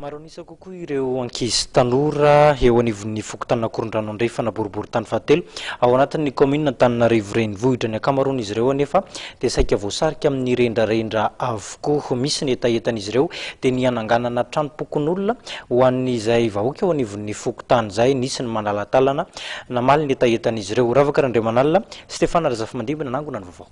Maro anisa kokoa ireo ankizy tanora eo anivon'ny fokontany Korondrano Andrefana boribory tany fahatelo ao anatin'ny commune Antananarivo renivohitra. Ny ankamaroan'izy ireo anefa dia saika voasarika amin'ny rendrarendra avokoa. Misy ny etaetan'izy ireo dia ny ananganana trano pokon'olona ho an'izay vahoaka eo anivon'ny fokontany izay. Nisy ny manalatalana namaly ny etaetan'izy ireo. Ravaka Randriamanalina, Stefana Razafamandimby nanangona ny vaovao.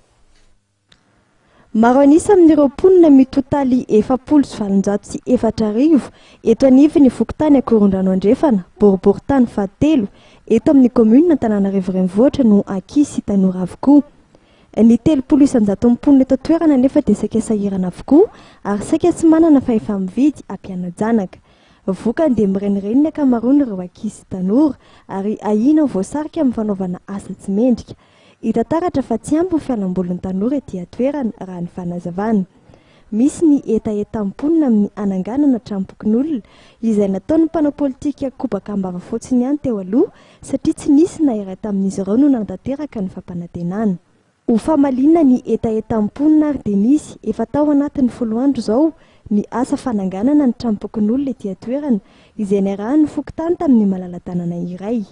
Maro anisa amin'ireo mponina mitotaly 7,740 eto anivon'ny fokontany Korondrano Andrefana boribory tany fahatelo eto amin'ny commune Antananarivo renivohitra no ankizy sy tanora avokoa. Ny 300 mponina eto toerana nefa dia saika sahirana avokoa ary saika tsy manana fahefa-mividy ampiana-janaka. Vokany dia mirenireny ny ankamaroany ireo ankizy sy tanora ary ahina voasarika amin'ny fanaovana asa tsy mendrika. Hita taratra fa tsy ampy ny fialambolin'ny tanora etỳ toerana raha ny fanazavana. Misy ny etaetam-ponina amin'ny ananganana trampokon'olona izay nataon'ny mpanao politika Kobakambava fotsiny ihany teo aloha satria tsy nisy na iray tamin'izy ireo no nantanteraka ny fampanantenana. Ho famalinana ny etaetam-ponina ary dia nisy efa tao anatin'ny 10 andro izao ny asa fananganana ny trampokon'olona etỳ toerana izay niarahan'ny fokontany tamin'ny malala-tanana iray.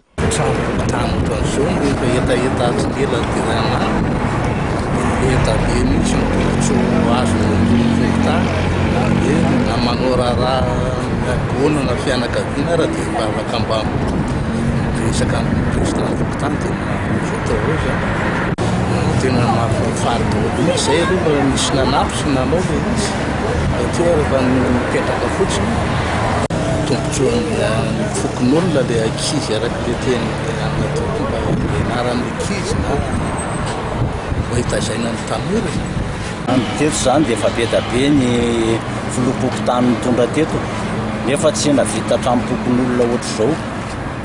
Fokon'olona le ankizy araka le teny anaran'ny ankizy na mahitazaina ny tanora. Teto zany dia efa be da be ny filompokon-tany mitondra teto nefa tsy navita trampokon'olona ohatr'izao.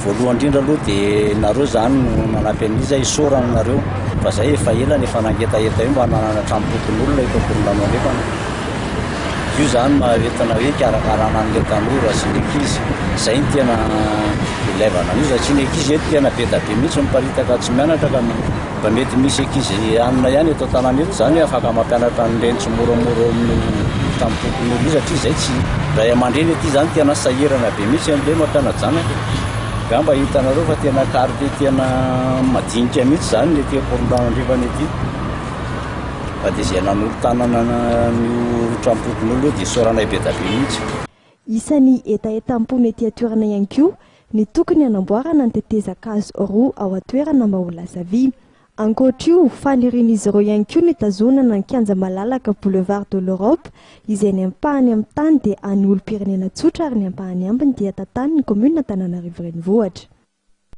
Voalohany indrindra aloha dia nareo zany no manampy an'izy isorana nareo fa zay efa ela efa nangetaeta io mba hanana trampokon'olona eto Korondrano Andrefana. Io zany maharetana hoe karakarana an'ilay tanora sy ny ankizy. Izay ny tena ilaivana an'io satria ny ankizy eto tena be da be mihitsy miparitaka tsy mianatra ka mba mety misy ankizy anona ihany eto an-tanana eto zany afaka mampianatra an'ireny tsy moramora amin'ny trampokon'olona io satria izay tsy ray aman-dreny ety zany tena sahirana be mihitsy an'ilay mampiana-janaka. Ka mba hitanareo fa tena karite tena madinika mihitsy zany ny ety Korondrano Andrefana ety. Fa dia izay nanolo-tanana ny trampokon'olona dia sorana be da be mihitsy. Isan'ny etaetam-pony etỳ toerana ihany koa ny tokony hanamboarana ny tetezan-kazo roa ao atoerana mba ho lasa vy. Ankoatra io, fanirian'izy ireo ihany koa ny tazonana ny kianja malalaka Boulevard de l'Europe izay ny ampahany amin'ny tany dia any olom-pirenena tsotra ary ny ampahany ambiny dia tantan'ny commune Antananarivo renivohitra.